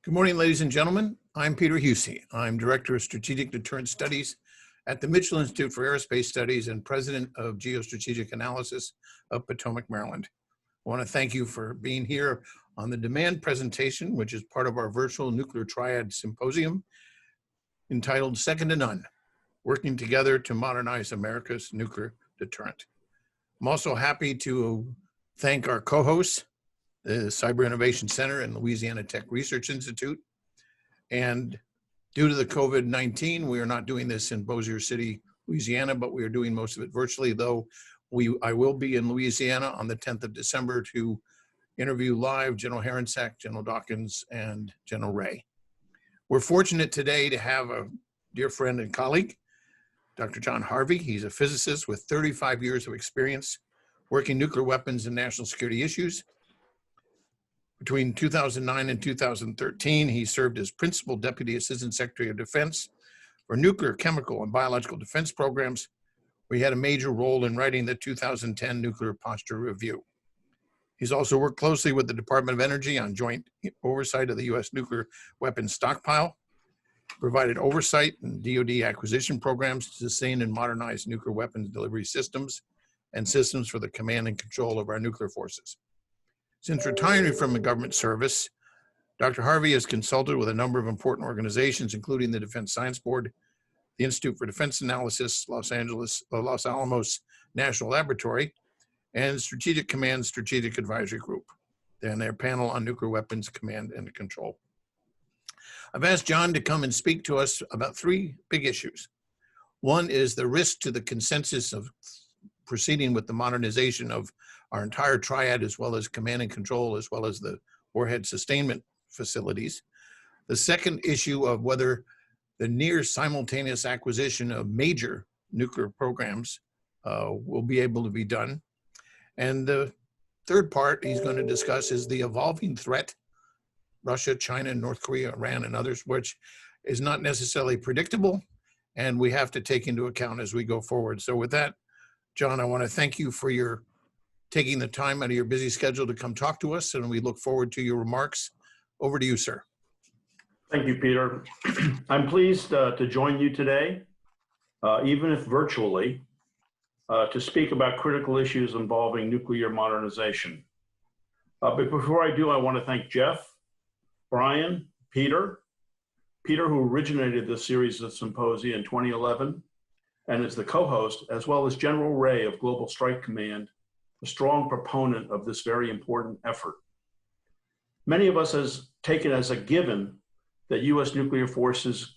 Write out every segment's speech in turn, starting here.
Good morning, ladies and gentlemen. I'm Peter Husey. I'm Director of Strategic Deterrence Studies at the Mitchell Institute for Aerospace Studies and President of Geostrategic Analysis of Potomac, Maryland. I want to thank you for being here on the demand presentation, which is part of our virtual Nuclear Triad Symposium entitled Second to None, Working Together to Modernize America's Nuclear Deterrent. I'm also happy to thank our co-hosts, the Cyber Innovation Center and Louisiana Tech Research Institute. And due to the COVID-19, we are not doing this in Bossier City, Louisiana, but we are doing most of it virtually, though I will be in Louisiana on the 10th of December to interview live General Herensack, General Dawkins, and General Ray. We're fortunate today to have a dear friend and colleague, Dr. John Harvey. He's a physicist with 35 years of experience working nuclear weapons and national security issues. Between 2009 and 2013, he served as Principal Deputy Assistant Secretary of Defense for Nuclear, Chemical, and Biological Defense Programs, where he had a major role in writing the 2010 Nuclear Posture Review. He's also worked closely with the Department of Energy on joint oversight of the U.S. nuclear weapons stockpile, provided oversight in DoD acquisition programs to sustain and modernize nuclear weapons delivery systems and systems for the command and control of our nuclear forces. Since retiring from the government service, Dr. Harvey has consulted with a number of important organizations, including the Defense Science Board, the Institute for Defense Analysis, Los Alamos National Laboratory, and Strategic Command Strategic Advisory Group, and their panel on nuclear weapons command and control. I've asked John to come and speak to us about three big issues. One is the risk to the consensus of proceeding with the modernization of our entire triad, as well as command and control, as well as the warhead sustainment facilities. The second issue of whether the near simultaneous acquisition of major nuclear programs will be able to be done. And the third part he's going to discuss is the evolving threat, Russia, China, North Korea, Iran, and others, which is not necessarily predictable, and we have to take into account as we go forward. So with that, John, I want to thank you for your taking the time out of your busy schedule to come talk to us, and we look forward to your remarks. Over to you, sir. Thank you, Peter. I'm pleased to join you today, even if virtually, to speak about critical issues involving nuclear modernization. But before I do, I want to thank Jeff, Brian, Peter, who originated this series of symposia in 2011 and is the co-host, as well as General Ray of Global Strike Command, a strong proponent of this very important effort. Many of us has taken as a given that U.S. nuclear forces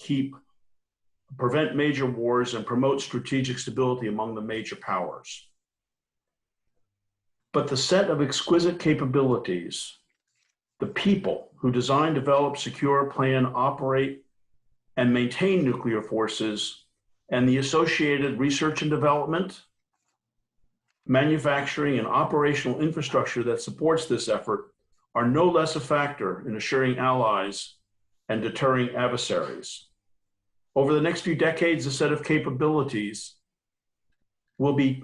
prevent major wars and promote strategic stability among the major powers. But the set of exquisite capabilities, the people who design, develop, secure, plan, operate, and maintain nuclear forces, and the associated research and development, manufacturing, and operational infrastructure that supports this effort are no less a factor in assuring allies and deterring adversaries. Over the next few decades, a set of capabilities will be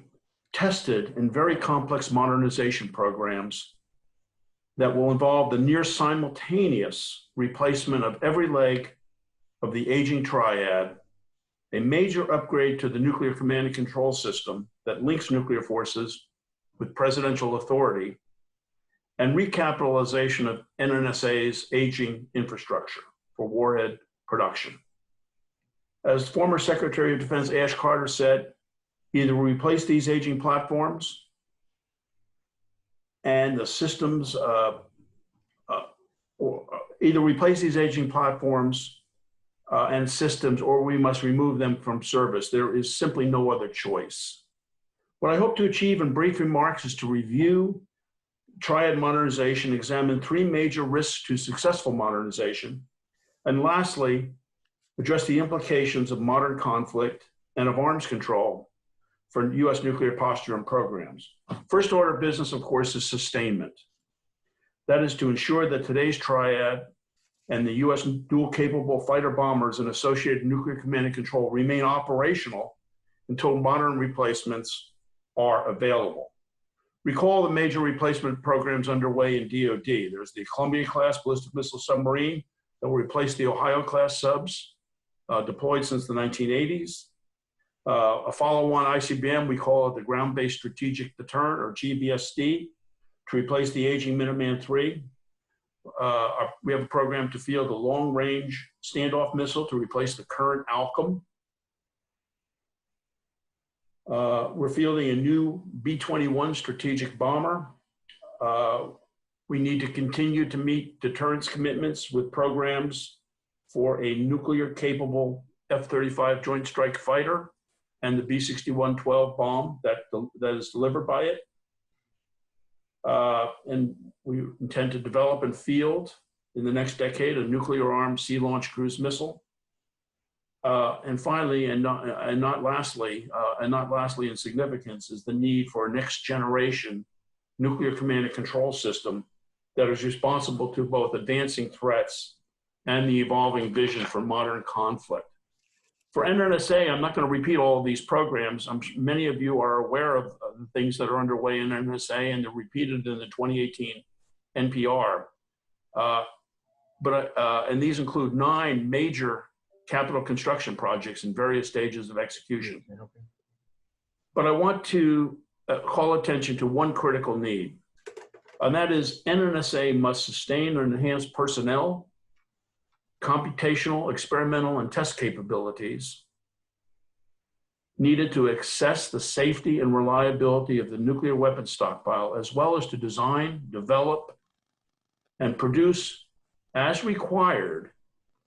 tested in very complex modernization programs that will involve the near simultaneous replacement of every leg of the aging triad, a major upgrade to the nuclear command and control system that links nuclear forces with presidential authority, and recapitalization of NNSA's aging infrastructure for warhead production. As former Secretary of Defense Ash Carter said, either we replace these aging platforms and the systems, either replace these aging platforms and systems, or we must remove them from service. There is simply no other choice. What I hope to achieve in brief remarks is to review triad modernization, examine three major risks to successful modernization, and lastly, address the implications of modern conflict and of arms control for U.S. nuclear posture and programs. First order of business, of course, is sustainment. That is to ensure that today's triad and the U.S. dual-capable fighter bombers and associated nuclear command and control remain operational until modern replacements are available. Recall the major replacement programs underway in DoD. There's the Columbia-class ballistic missile submarine, that will replace the Ohio-class subs deployed since the 1980s. A follow-on ICBM, we call it the Ground-Based Strategic Deterrent, or GBSD, to replace the aging Minuteman III. We have a program to field a long-range standoff missile to replace the current ALCM. We're fielding a new B-21 strategic bomber. We need to continue to meet deterrence commitments with programs for a nuclear-capable F-35 Joint Strike Fighter and the B-61-12 bomb that is delivered by it. And we intend to develop and field in the next decade a nuclear-armed sea-launched cruise missile. And finally, and not lastly in significance, is the need for a next-generation nuclear command and control system that is responsible to both advancing threats and the evolving vision for modern conflict. For NNSA, I'm not going to repeat all of these programs. Many of you are aware of the things that are underway in NNSA, and they're repeated in the 2018 NPR. And these include 9 major capital construction projects in various stages of execution. But I want to call attention to one critical need, and that is NNSA must sustain and enhance personnel, computational, experimental, and test capabilities needed to assess the safety and reliability of the nuclear weapons stockpile, as well as to design, develop, and produce, as required,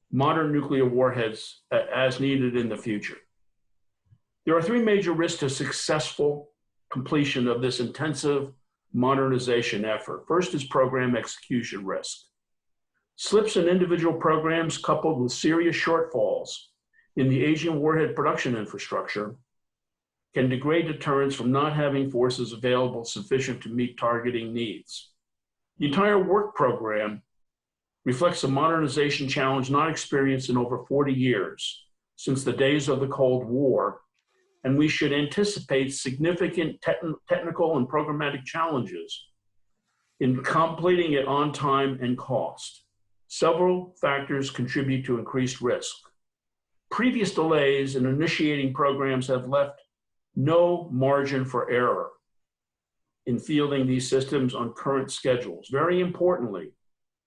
modern nuclear warheads as needed in the future. There are 3 major risks to successful completion of this intensive modernization effort. First is program execution risk. Slips in individual programs coupled with serious shortfalls in the aging warhead production infrastructure can degrade deterrence from not having forces available sufficient to meet targeting needs. The entire work program reflects a modernization challenge not experienced in over 40 years, since the days of the Cold War, and we should anticipate significant technical and programmatic challenges in completing it on time and cost. Several factors contribute to increased risk. Previous delays in initiating programs have left no margin for error in fielding these systems on current schedules. Very importantly,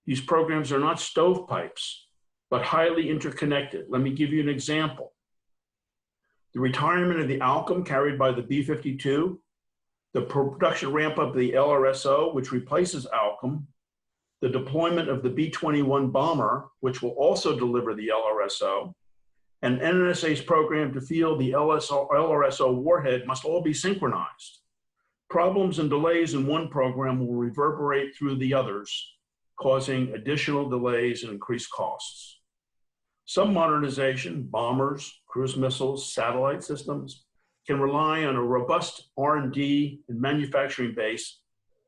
these programs are not stovepipes, but highly interconnected. Let me give you an example. The retirement of the ALCM carried by the B-52, the production ramp up of the LRSO, which replaces ALCM, the deployment of the B-21 bomber, which will also deliver the LRSO, and NNSA's program to field the LRSO warhead must all be synchronized. Problems and delays in one program will reverberate through the others, causing additional delays and increased costs. Some modernization, bombers, cruise missiles, satellite systems, can rely on a robust R&D and manufacturing base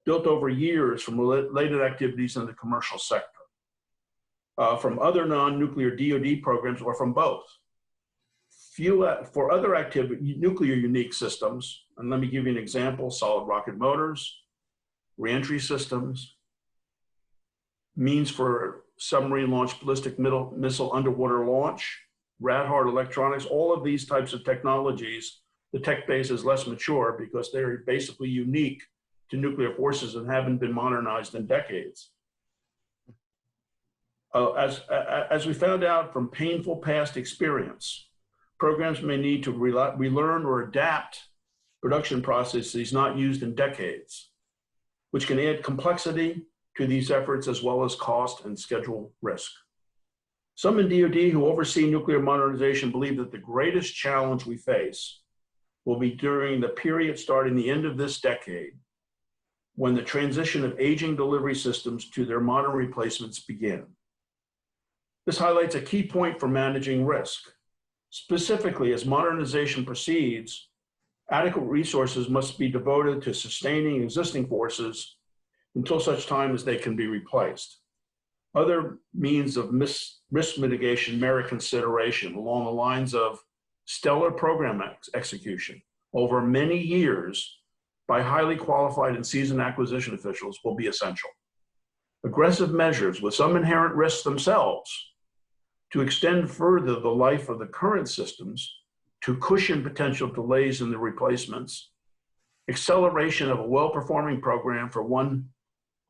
built over years from related activities in the commercial sector, from other non-nuclear DoD programs, or from both. For other nuclear unique systems, and let me give you an example: solid rocket motors, reentry systems, means for submarine launched ballistic missile underwater launch, rad-hard electronics, all of these types of technologies, the tech base is less mature because they're basically unique to nuclear forces and haven't been modernized in decades. As we found out from painful past experience, programs may need to relearn or adapt production processes not used in decades, which can add complexity to these efforts as well as cost and schedule risk. Some in DoD who oversee nuclear modernization believe that the greatest challenge we face will be during the period starting the end of this decade, when the transition of aging delivery systems to their modern replacements begin. This highlights a key point for managing risk. Specifically, as modernization proceeds, adequate resources must be devoted to sustaining existing forces until such time as they can be replaced. Other means of risk mitigation merit consideration along the lines of stellar program execution over many years by highly qualified and seasoned acquisition officials will be essential. Aggressive measures with some inherent risks themselves to extend further the life of the current systems, to cushion potential delays in the replacements, acceleration of a well-performing program for one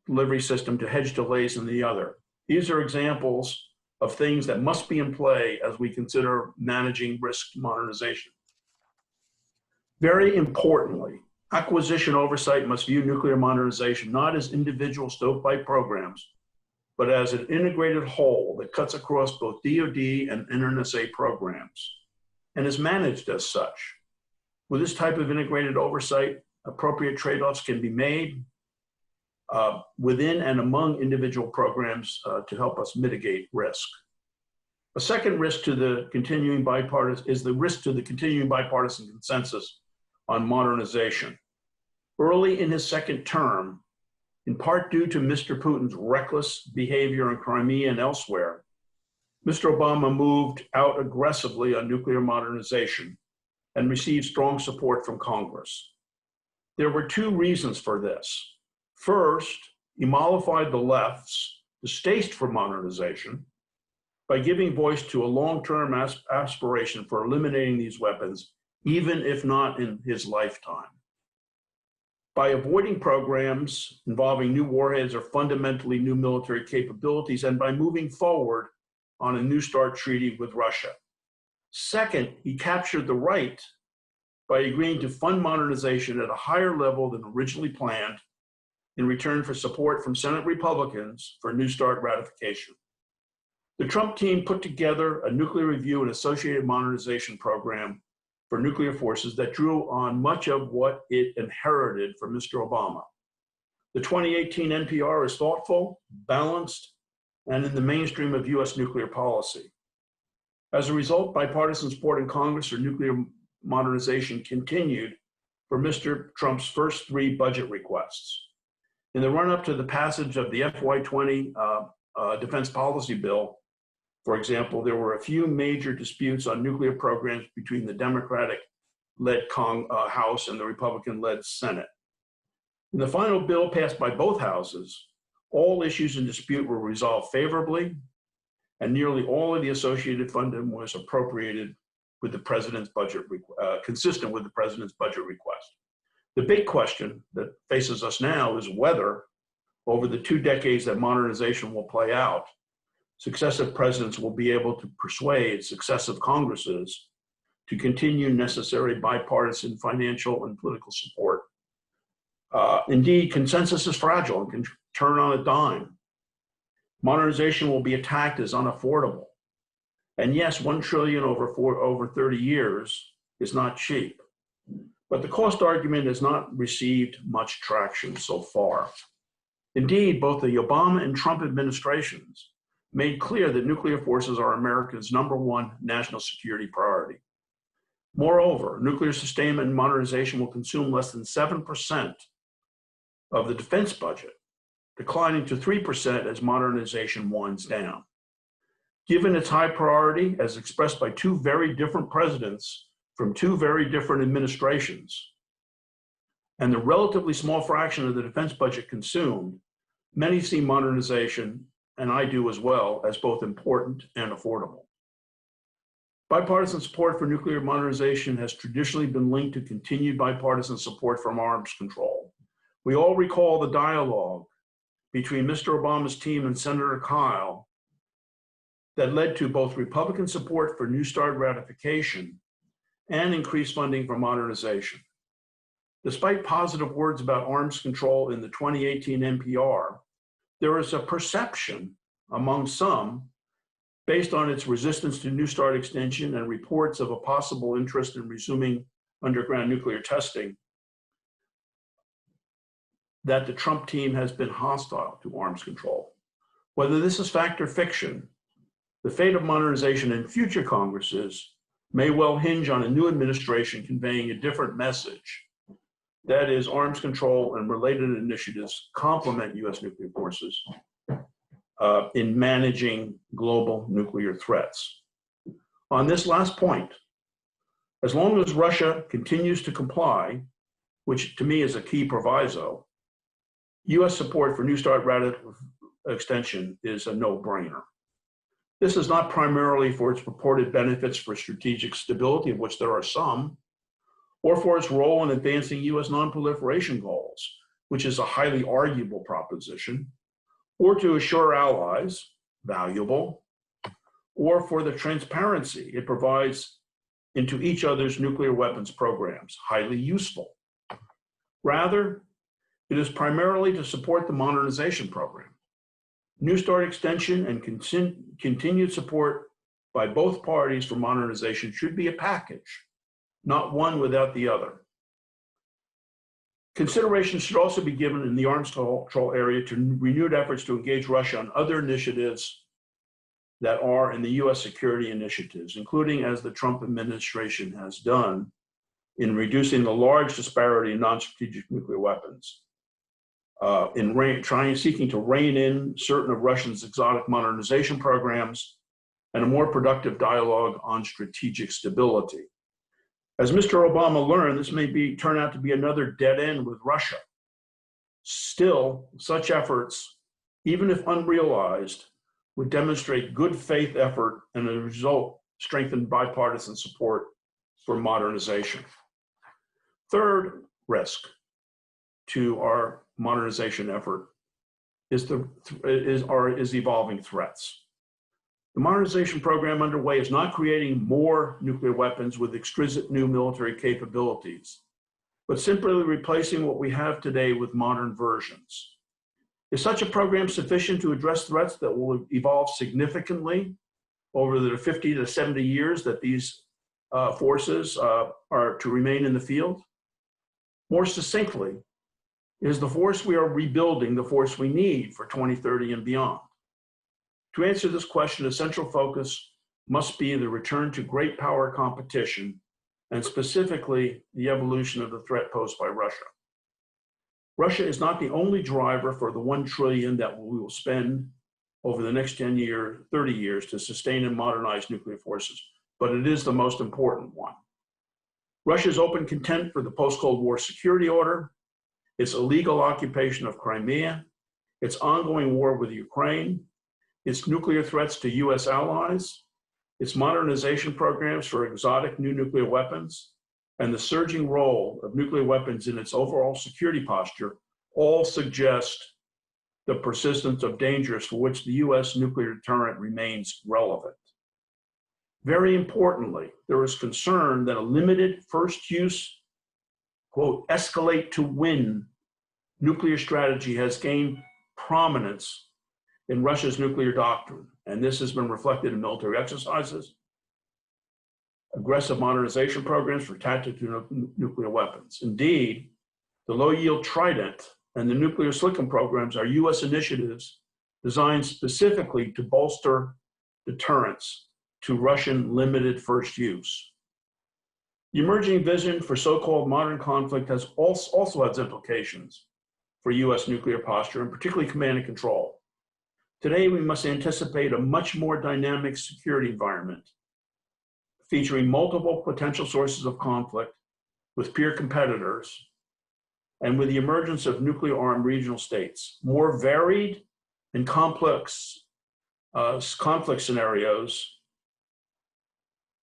delivery system to hedge delays in the other. These are examples of things that must be in play as we consider managing risk modernization. Very importantly, acquisition oversight must view nuclear modernization not as individual stovepipe programs, but as an integrated whole that cuts across both DoD and NNSA programs and is managed as such. With this type of integrated oversight, appropriate trade-offs can be made within and among individual programs to help us mitigate risk. A second risk to the continuing bipartisan is the risk to the continuing bipartisan consensus on modernization. Early in his second term, in part due to Mr. Putin's reckless behavior in Crimea and elsewhere, Mr. Obama moved out aggressively on nuclear modernization and received strong support from Congress. There were two reasons for this. First, he mollified the left's distaste for modernization by giving voice to a long-term aspiration for eliminating these weapons, even if not in his lifetime. By avoiding programs involving new warheads or fundamentally new military capabilities, and by moving forward on a New START treaty with Russia. Second, he captured the right by agreeing to fund modernization at a higher level than originally planned in return for support from Senate Republicans for New START ratification. The Trump team put together a nuclear review and associated modernization program for nuclear forces that drew on much of what it inherited from Mr. Obama. The 2018 NPR is thoughtful, balanced, and in the mainstream of US nuclear policy. As a result, bipartisan support in Congress for nuclear modernization continued for Mr. Trump's first three budget requests. In the run-up to the passage of the FY20 defense policy bill, for example, there were a few major disputes on nuclear programs between the Democratic-led House and the Republican-led Senate. In the final bill passed by both houses, all issues in dispute were resolved favorably, and nearly all of the associated funding was appropriated with the president's budget, consistent with the president's budget request. The big question that faces us now is whether, over the 2 decades that modernization will play out, successive presidents will be able to persuade successive Congresses to continue necessary bipartisan financial and political support. Indeed, consensus is fragile and can turn on a dime. Modernization will be attacked as unaffordable. And yes, $1 trillion over 30 years is not cheap. But the cost argument has not received much traction so far. Indeed, both the Obama and Trump administrations made clear that nuclear forces are America's #1 national security priority. Moreover, nuclear sustainment and modernization will consume less than 7% of the defense budget, declining to 3% as modernization winds down. Given its high priority, as expressed by 2 very different presidents from 2 very different administrations, and the relatively small fraction of the defense budget consumed, many see modernization, and I do as well, as both important and affordable. Bipartisan support for nuclear modernization has traditionally been linked to continued bipartisan support from arms control. We all recall the dialogue between Mr. Obama's team and Senator Kyle that led to both Republican support for New START ratification and increased funding for modernization. Despite positive words about arms control in the 2018 NPR, there is a perception among some, based on its resistance to New START extension and reports of a possible interest in resuming underground nuclear testing, that the Trump team has been hostile to arms control. Whether this is fact or fiction, the fate of modernization in future Congresses may well hinge on a new administration conveying a different message. That is, arms control and related initiatives complement US nuclear forces in managing global nuclear threats. On this last point, as long as Russia continues to comply, which to me is a key proviso, US support for New START extension is a no-brainer. This is not primarily for its purported benefits for strategic stability, of which there are some, or for its role in advancing U.S. nonproliferation goals, which is a highly arguable proposition, or to assure allies, valuable, or for the transparency it provides into each other's nuclear weapons programs, highly useful. Rather, it is primarily to support the modernization program. New START extension and continued support by both parties for modernization should be a package, not one without the other. Consideration should also be given in the arms control area to renewed efforts to engage Russia on other initiatives that are in the US security initiatives, including, as the Trump administration has done, in reducing the large disparity in non-strategic nuclear weapons, seeking to rein in certain of Russia's exotic modernization programs, and a more productive dialogue on strategic stability. As Mr. Obama learned, this may turn out to be another dead end with Russia. Still, such efforts, even if unrealized, would demonstrate good faith effort and as a result, strengthen bipartisan support for modernization. Third risk to our modernization effort is evolving threats. The modernization program underway is not creating more nuclear weapons with exquisite new military capabilities, but simply replacing what we have today with modern versions. Is such a program sufficient to address threats that will evolve significantly over the 50 to 70 years that these forces are to remain in the field? More succinctly, is the force we are rebuilding the force we need for 2030 and beyond? To answer this question, a central focus must be the return to great power competition, and specifically the evolution of the threat posed by Russia. Russia is not the only driver for the $1 trillion that we will spend over the next 30 years to sustain and modernize nuclear forces, but it is the most important one. Russia's open contempt for the post-Cold War security order, its illegal occupation of Crimea, its ongoing war with Ukraine, its nuclear threats to US allies, its modernization programs for exotic new nuclear weapons, and the surging role of nuclear weapons in its overall security posture all suggest the persistence of dangers for which the US nuclear deterrent remains relevant. Very importantly, there is concern that a limited first use, quote, escalate to win nuclear strategy has gained prominence in Russia's nuclear doctrine, and this has been reflected in military exercises, aggressive modernization programs for tactical nuclear weapons. Indeed, the low-yield Trident and the nuclear silicon programs are US initiatives designed specifically to bolster deterrence to Russian limited first use. The emerging vision for so-called modern conflict has also has implications for US nuclear posture, and particularly command and control. Today, we must anticipate a much more dynamic security environment, featuring multiple potential sources of conflict with peer competitors, and with the emergence of nuclear-armed regional states. More varied and complex conflict scenarios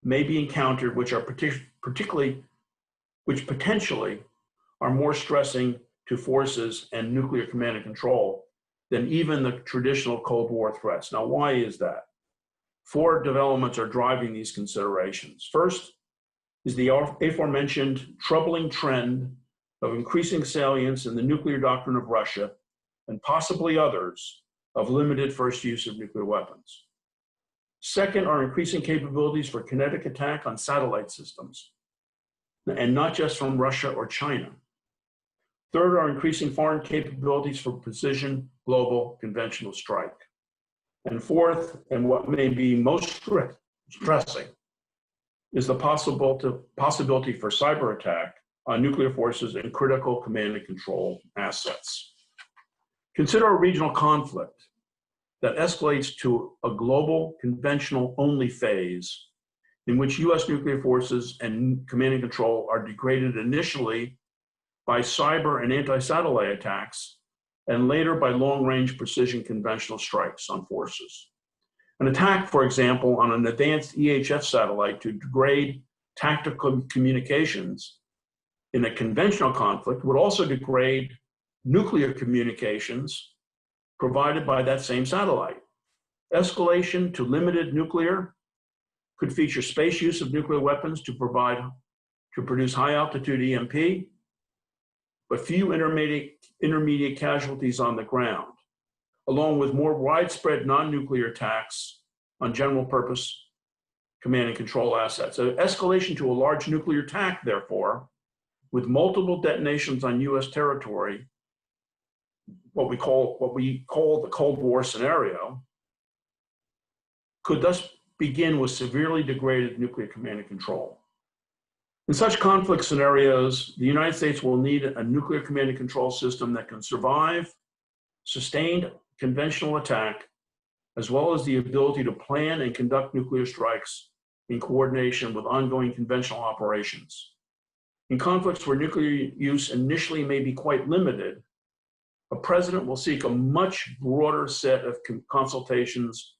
may be encountered, which potentially are more stressing to forces and nuclear command and control than even the traditional Cold War threats. Now, why is that? 4 developments are driving these considerations. First is the aforementioned troubling trend of increasing salience in the nuclear doctrine of Russia, and possibly others, of limited first use of nuclear weapons. Second are increasing capabilities for kinetic attack on satellite systems, and not just from Russia or China. Third are increasing foreign capabilities for precision global conventional strike. And fourth, and what may be most stressing, is the possibility for cyber attack on nuclear forces and critical command and control assets. Consider a regional conflict that escalates to a global conventional only phase in which US nuclear forces and command and control are degraded initially by cyber and anti-satellite attacks, and later by long-range precision conventional strikes on forces. An attack, for example, on an advanced EHF satellite to degrade tactical communications in a conventional conflict would also degrade nuclear communications provided by that same satellite. Escalation to limited nuclear could feature space use of nuclear weapons to produce high-altitude EMP, but few intermediate casualties on the ground, along with more widespread non-nuclear attacks on general-purpose command and control assets. So escalation to a large nuclear attack, therefore, with multiple detonations on U.S. territory, what we call the Cold War scenario, could thus begin with severely degraded nuclear command and control. In such conflict scenarios, the United States will need a nuclear command and control system that can survive sustained conventional attack, as well as the ability to plan and conduct nuclear strikes in coordination with ongoing conventional operations. In conflicts where nuclear use initially may be quite limited, a president will seek a much broader set of consultations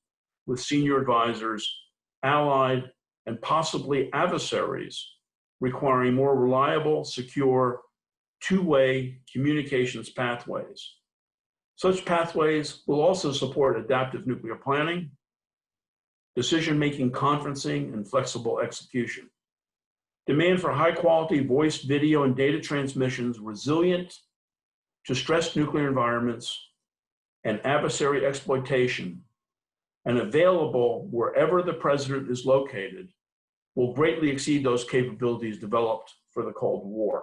with senior advisors, allied, and possibly adversaries, requiring more reliable, secure, two-way communications pathways. Such pathways will also support adaptive nuclear planning, decision-making conferencing, and flexible execution. Demand for high-quality voice, video, and data transmissions resilient to stressed nuclear environments and adversary exploitation and available wherever the president is located will greatly exceed those capabilities developed for the Cold War.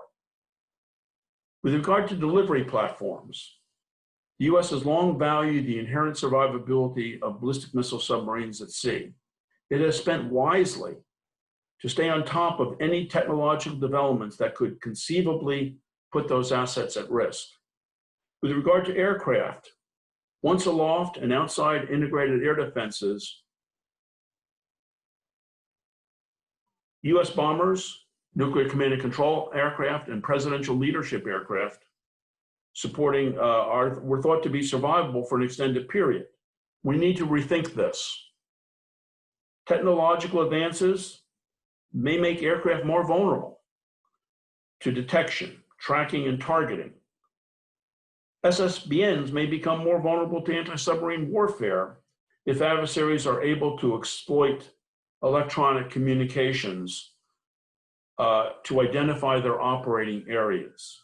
With regard to delivery platforms, the U.S. has long valued the inherent survivability of ballistic missile submarines at sea. It has spent wisely to stay on top of any technological developments that could conceivably put those assets at risk. With regard to aircraft, once aloft and outside integrated air defenses, U.S. bombers, nuclear command and control aircraft, and presidential leadership aircraft supporting were thought to be survivable for an extended period. We need to rethink this. Technological advances may make aircraft more vulnerable to detection, tracking, and targeting. SSBNs may become more vulnerable to anti-submarine warfare if adversaries are able to exploit electronic communications to identify their operating areas.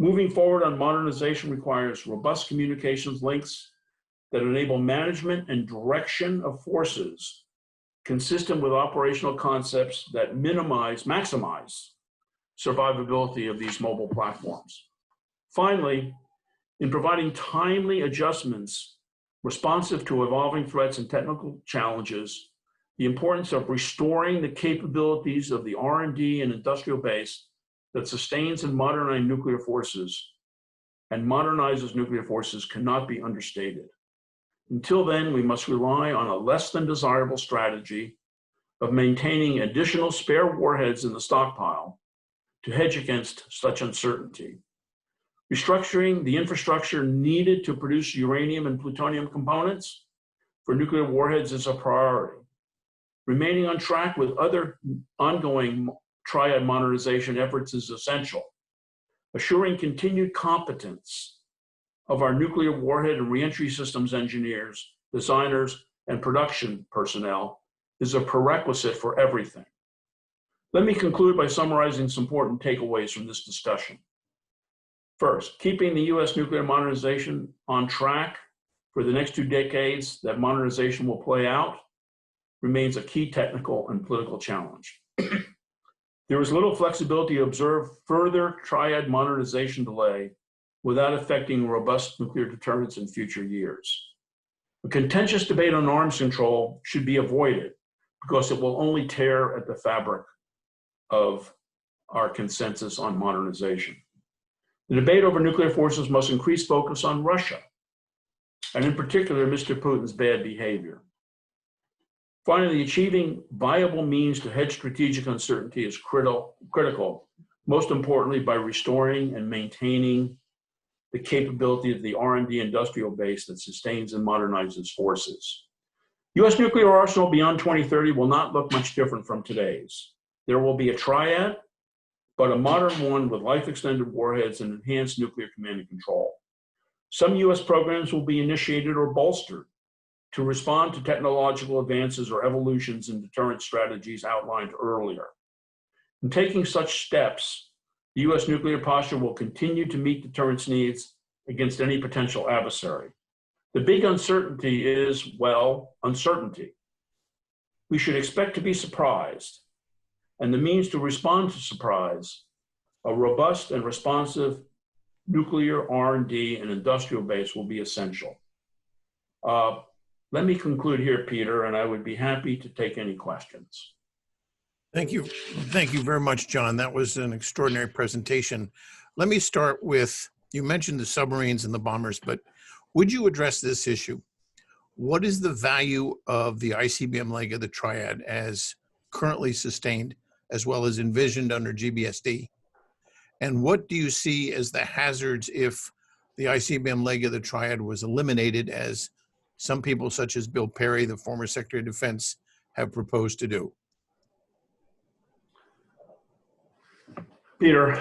Moving forward on modernization requires robust communications links that enable management and direction of forces consistent with operational concepts that maximize survivability of these mobile platforms. Finally, in providing timely adjustments responsive to evolving threats and technical challenges, the importance of restoring the capabilities of the R&D and industrial base that sustains and modernizes nuclear forces cannot be understated. Until then, we must rely on a less than desirable strategy of maintaining additional spare warheads in the stockpile to hedge against such uncertainty. Restructuring the infrastructure needed to produce uranium and plutonium components for nuclear warheads is a priority. Remaining on track with other ongoing Triad modernization efforts is essential. Assuring continued competence of our nuclear warhead and reentry systems engineers, designers, and production personnel is a prerequisite for everything. Let me conclude by summarizing some important takeaways from this discussion. First, keeping the U.S. nuclear modernization on track for the next 2 decades that modernization will play out remains a key technical and political challenge. There is little flexibility to observe further Triad modernization delay without affecting robust nuclear deterrence in future years. A contentious debate on arms control should be avoided because it will only tear at the fabric of our consensus on modernization. The debate over nuclear forces must increase focus on Russia, and in particular, Mr. Putin's bad behavior. Finally, achieving viable means to hedge strategic uncertainty is critical, most importantly by restoring and maintaining the capability of the R&D industrial base that sustains and modernizes forces. U.S. nuclear arsenal beyond 2030 will not look much different from today's. There will be a triad, but a modern one with life-extended warheads and enhanced nuclear command and control. Some U.S. programs will be initiated or bolstered to respond to technological advances or evolutions in deterrent strategies outlined earlier. In taking such steps, the U.S. nuclear posture will continue to meet deterrence needs against any potential adversary. The big uncertainty is, well, uncertainty. We should expect to be surprised, and the means to respond to surprise, a robust and responsive nuclear R&D and industrial base will be essential. Let me conclude here, Peter, and I would be happy to take any questions. Thank you. Thank you very much, John. That was an extraordinary presentation. Let me start with, you mentioned the submarines and the bombers, but would you address this issue? What is the value of the ICBM leg of the Triad as currently sustained, as well as envisioned under GBSD? And what do you see as the hazards if the ICBM leg of the Triad was eliminated, as some people such as Bill Perry, the former Secretary of Defense, have proposed to do? Peter,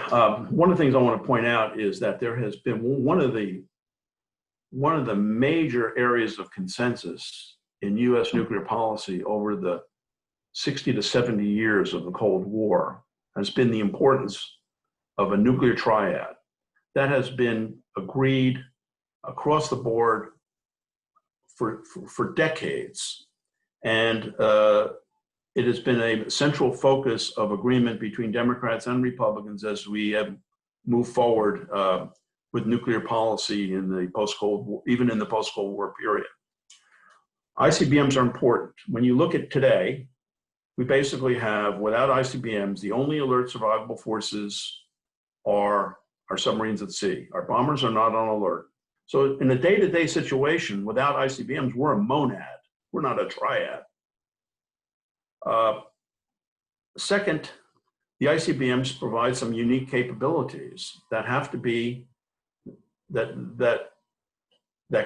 one of the things I want to point out is that there has been one of the major areas of consensus in U.S. nuclear policy over the 60 to 70 years of the Cold War has been the importance of a nuclear triad. That has been agreed across the board for decades. And it has been a central focus of agreement between Democrats and Republicans as we have moved forward with nuclear policy in the post-Cold War, even in the post-Cold War period. ICBMs are important. When you look at today, we basically have, without ICBMs, the only alert survivable forces are our submarines at sea. Our bombers are not on alert. So in a day-to-day situation, without ICBMs, we're a monad. We're not a triad. Second, the ICBMs provide some unique capabilities that have to be, that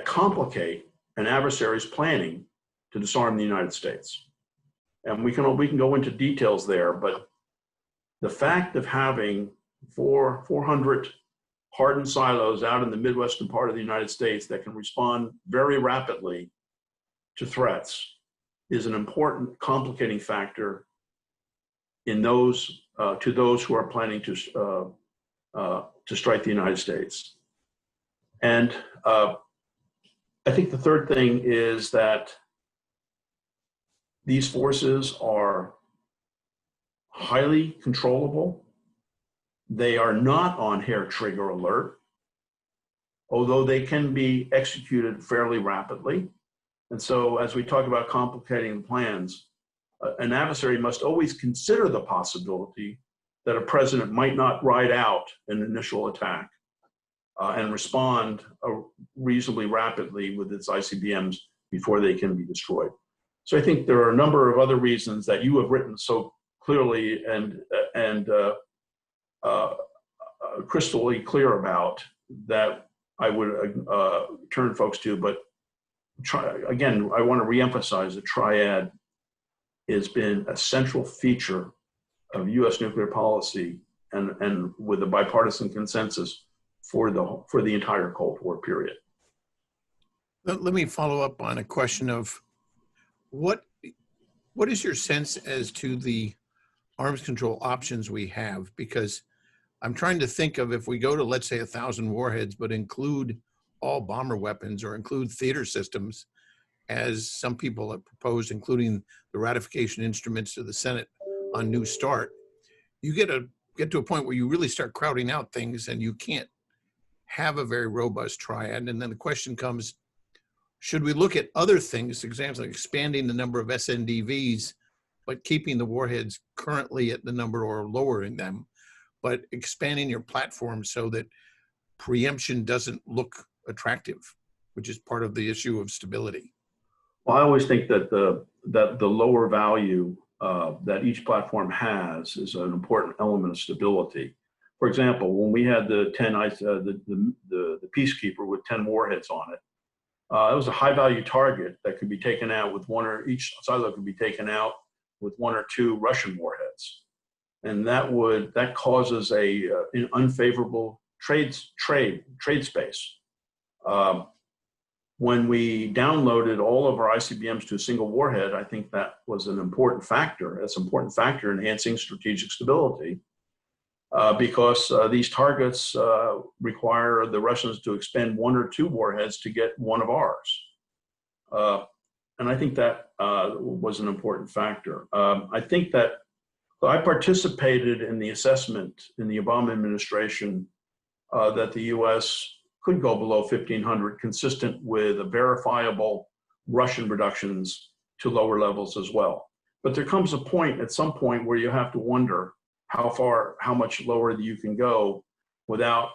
complicate an adversary's planning to disarm the United States. And we can go into details there, but the fact of having 400 hardened silos out in the Midwestern part of the United States that can respond very rapidly to threats is an important complicating factor in those to those who are planning to strike the United States. And I think the third thing is that these forces are highly controllable. They are not on hair trigger alert, although they can be executed fairly rapidly. And so as we talk about complicating plans, an adversary must always consider the possibility that a president might not ride out an initial attack and respond reasonably rapidly with its ICBMs before they can be destroyed. So I think there are a number of other reasons that you have written so clearly and crystally clear about that I would turn folks to, but again, I want to reemphasize the Triad has been a central feature of U.S. nuclear policy and with a bipartisan consensus for the entire Cold War period. Let me follow up on a question of what is your sense as to the arms control options we have? Because I'm trying to think of, if we go to, let's say, 1,000 warheads, but include all bomber weapons or include theater systems, as some people have proposed, including the ratification instruments to the Senate on New START, you get to a point where you really start crowding out things and you can't have a very robust triad. And then the question comes, should we look at other things, examples like expanding the number of SNDVs, but keeping the warheads currently at the number or lowering them, but expanding your platform so that preemption doesn't look attractive, which is part of the issue of stability? Well, I always think that the lower value that each platform has is an important element of stability. For example, when we had the Peacekeeper with 10 warheads on it, it was a high value target that could be taken out with each silo could be taken out with 1 or 2 Russian warheads. And that causes an unfavorable trade space. When we downloaded all of our ICBMs to a single warhead, I think that was an important factor. That's an important factor in enhancing strategic stability, because these targets require the Russians to expend 1 or 2 warheads to get one of ours. And I think that was an important factor. I think that I participated in the assessment in the Obama administration that the US could go below 1,500, consistent with a verifiable Russian reductions to lower levels as well. But there comes a point at some point where you have to wonder how much lower you can go without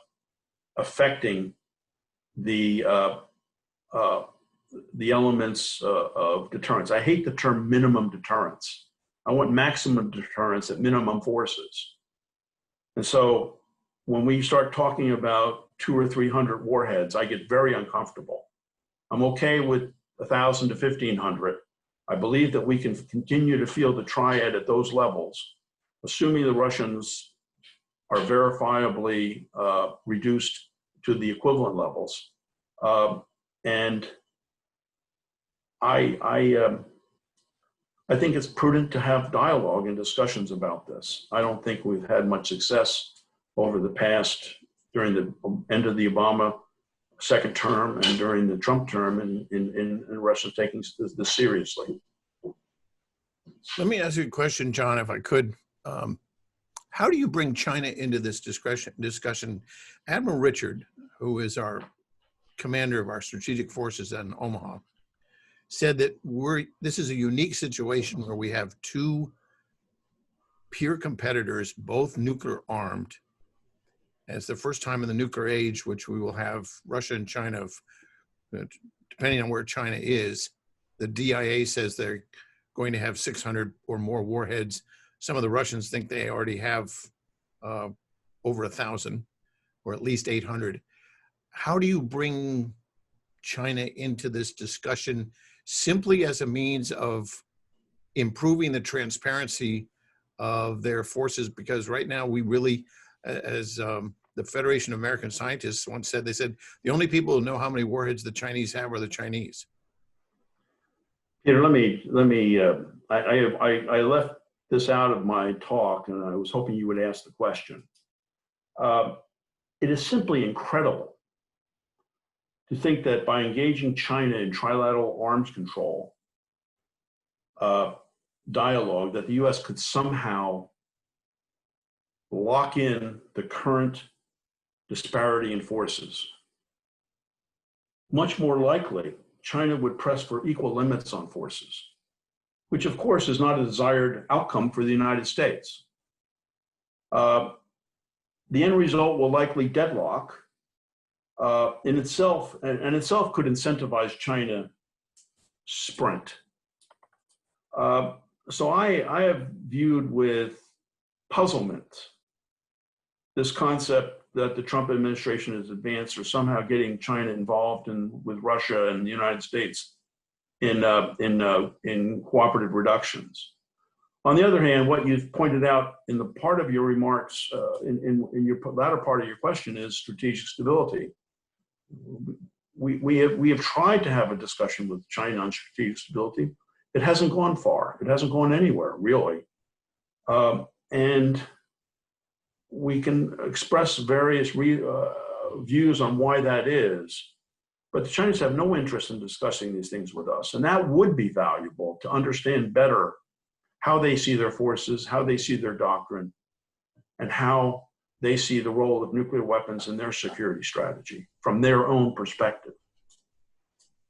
affecting the elements of deterrence. I hate the term minimum deterrence. I want maximum deterrence at minimum forces. And so when we start talking about 200 or 300 warheads, I get very uncomfortable. I'm okay with 1,000 to 1,500. I believe that we can continue to field the Triad at those levels, assuming the Russians are verifiably reduced to the equivalent levels. And I think it's prudent to have dialogue and discussions about this. I don't think we've had much success over the past, during the end of the Obama second term and during the Trump term in Russia taking this seriously. Let me ask you a question, John, if I could. How do you bring China into this discussion? Admiral Richard, who is our commander of our strategic forces in Omaha, said that this is a unique situation where we have 2 peer competitors, both nuclear armed. And it's the first time in the nuclear age, which we will have Russia and China, depending on where China is. The DIA says they're going to have 600 or more warheads. Some of the Russians think they already have over 1,000 or at least 800. How do you bring China into this discussion simply as a means of improving the transparency of their forces? Because right now we really, as the Federation of American Scientists once said, they said, the only people who know how many warheads the Chinese have are the Chinese. Peter, I left this out of my talk, and I was hoping you would ask the question. It is simply incredible to think that by engaging China in trilateral arms control dialogue, that the US could somehow lock in the current disparity in forces. Much more likely, China would press for equal limits on forces, which of course is not a desired outcome for the United States. The end result will likely deadlock in itself, and itself could incentivize China sprint. So I have viewed with puzzlement this concept that the Trump administration has advanced for somehow getting China involved with Russia and the United States in cooperative reductions. On the other hand, what you've pointed out in the part of your remarks, in your latter part of your question, is strategic stability. We have tried to have a discussion with China on strategic stability. It hasn't gone far. It hasn't gone anywhere, really. And we can express various views on why that is, but the Chinese have no interest in discussing these things with us. And that would be valuable to understand better how they see their forces, how they see their doctrine, and how they see the role of nuclear weapons in their security strategy from their own perspective.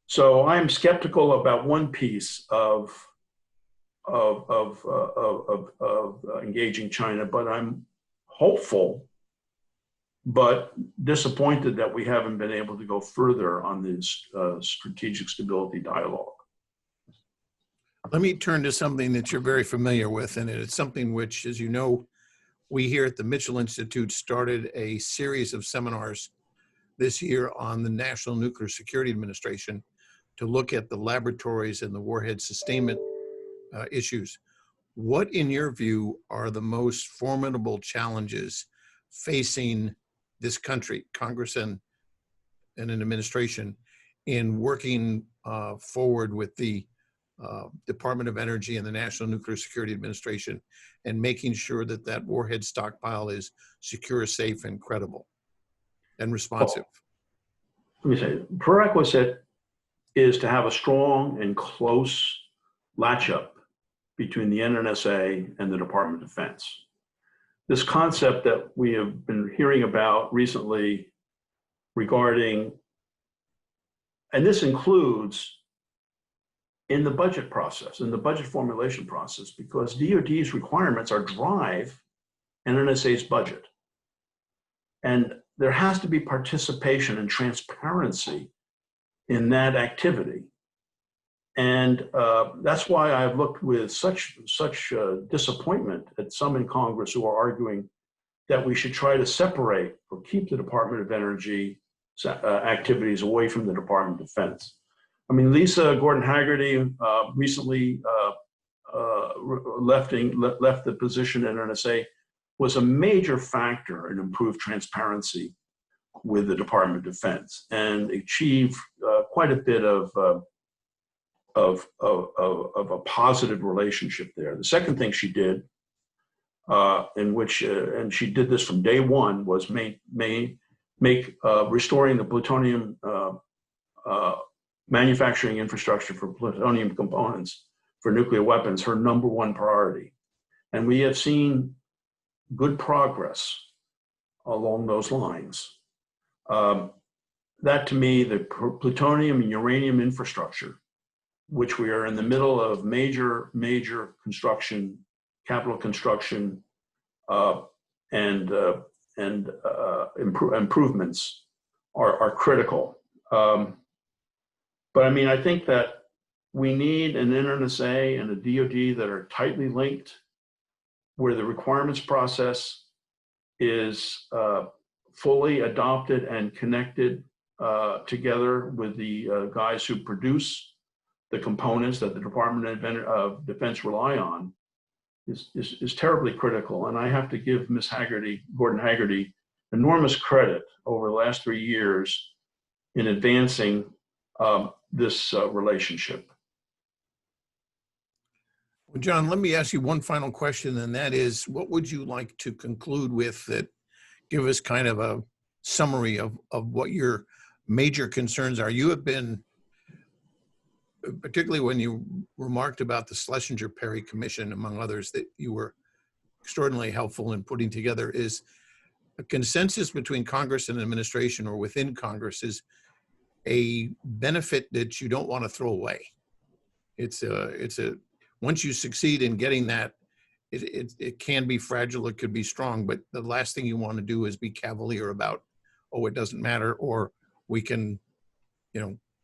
So I'm skeptical about one piece of engaging China, but I'm hopeful, but disappointed that we haven't been able to go further on this strategic stability dialogue. Let me turn to something that you're very familiar with, and it's something which, as you know, we here at the Mitchell Institute started a series of seminars this year on the National Nuclear Security Administration to look at the laboratories and the warhead sustainment issues. What, in your view, are the most formidable challenges facing this country, Congress and an administration, in working forward with the Department of Energy and the National Nuclear Security Administration and making sure that that warhead stockpile is secure, safe, and credible and responsive? Let me say, prerequisite is to have a strong and close latch-up between the NNSA and the Department of Defense. This concept that we have been hearing about recently regarding, and this includes in the budget process, in the budget formulation process, because DoD's requirements are drive NNSA's budget. And there has to be participation and transparency in that activity. And that's why I've looked with such disappointment at some in Congress who are arguing that we should try to separate or keep the Department of Energy activities away from the Department of Defense. I mean, Lisa Gordon-Haggerty recently left the position at NNSA, was a major factor in improved transparency with the Department of Defense and achieved quite a bit of a positive relationship there. The second thing she did, in which, and she did this from day one, was make restoring the plutonium manufacturing infrastructure for plutonium components for nuclear weapons her #1 priority. And we have seen good progress along those lines. That to me, the plutonium and uranium infrastructure, which we are in the middle of major construction, capital construction, and improvements are critical. But I mean, I think that we need an NNSA and a DoD that are tightly linked, where the requirements process is fully adopted and connected together with the guys who produce the components that the Department of Defense rely on, is terribly critical. And I have to give Ms. Gordon-Haggerty, enormous credit over the last 3 years in advancing this relationship. Well, John, let me ask you one final question, and that is, what would you like to conclude with that give us kind of a summary of what your major concerns are? You have been, particularly when you remarked about the Schlesinger-Perry Commission, among others, that you were extraordinarily helpful in putting together, is a consensus between Congress and administration or within Congress is a benefit that you don't want to throw away. Once you succeed in getting that, it can be fragile, it could be strong, but the last thing you want to do is be cavalier about, oh, it doesn't matter, or we can,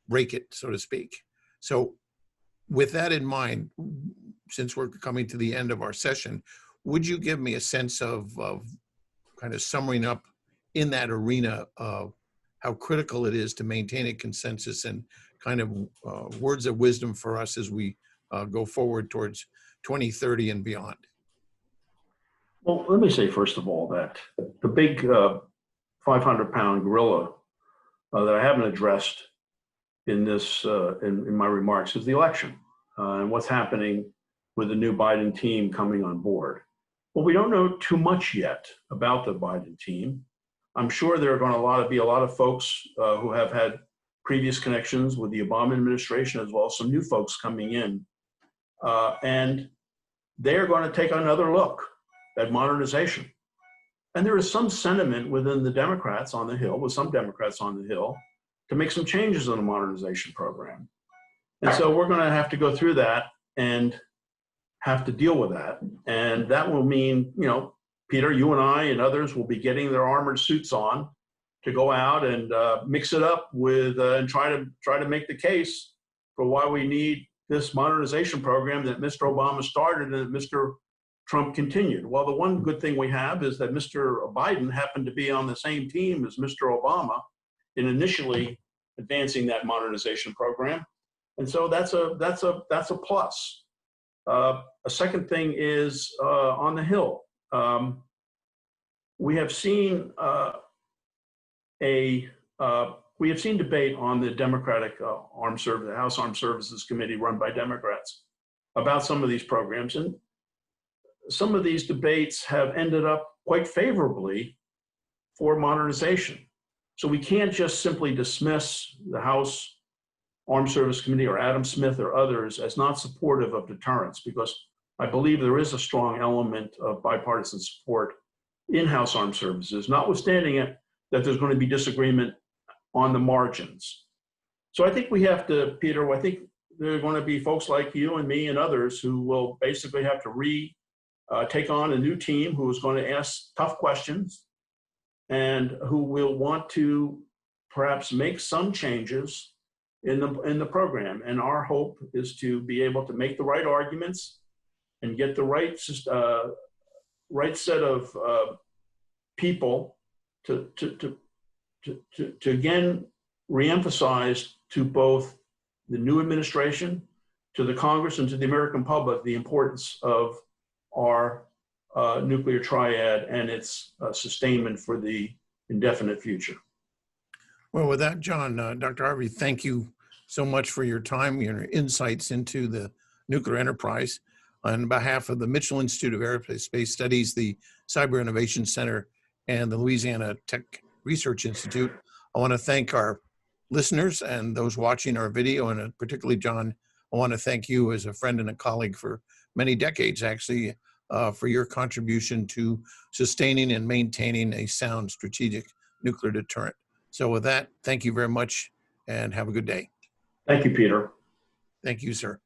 break it, so to speak. So with that in mind, since we're coming to the end of our session, would you give me a sense of kind of summing up in that arena of how critical it is to maintain a consensus and kind of words of wisdom for us as we go forward towards 2030 and beyond? Well, let me say, first of all, that the big 500-pound gorilla that I haven't addressed in this, in my remarks, is the election and what's happening with the new Biden team coming on board. Well, we don't know too much yet about the Biden team. I'm sure there are going to be a lot of folks who have had previous connections with the Obama administration, as well as some new folks coming in. And they're going to take another look at modernization. And there is some sentiment within the Democrats on the Hill, with some Democrats on the Hill, to make some changes in the modernization program. And so we're going to have to go through that and have to deal with that. And that will mean, Peter, you and I and others will be getting their armored suits on to go out and mix it up with and try to make the case for why we need this modernization program that Mr. Obama started and that Mr. Trump continued. Well, the one good thing we have is that Mr. Biden happened to be on the same team as Mr. Obama in initially advancing that modernization program. And so that's a plus. A second thing is on the Hill. We have seen debate on the Democratic the House Armed Services Committee run by Democrats about some of these programs, and some of these debates have ended up quite favorably for modernization. So we can't just simply dismiss the House Armed Service Committee or Adam Smith or others as not supportive of deterrence, because I believe there is a strong element of bipartisan support in House Armed Services, notwithstanding it that there's going to be disagreement on the margins. So I think we have to, Peter, I think there are going to be folks like you and me and others who will basically have to take on a new team who is going to ask tough questions and who will want to perhaps make some changes in the program. And our hope is to be able to make the right arguments and get the right set of people to again reemphasize to both the new administration, to the Congress, and to the American public the importance of our nuclear triad and its sustainment for the indefinite future. Well, with that, John, Dr. Harvey, thank you so much for your time, your insights into the nuclear enterprise. On behalf of the Mitchell Institute of Aerospace Studies, the Cyber Innovation Center, and the Louisiana Tech Research Institute, I want to thank our listeners and those watching our video, and particularly, John, I want to thank you as a friend and a colleague for many decades, actually, for your contribution to sustaining and maintaining a sound strategic nuclear deterrent. So with that, thank you very much and have a good day. Thank you, Peter. Thank you, sir.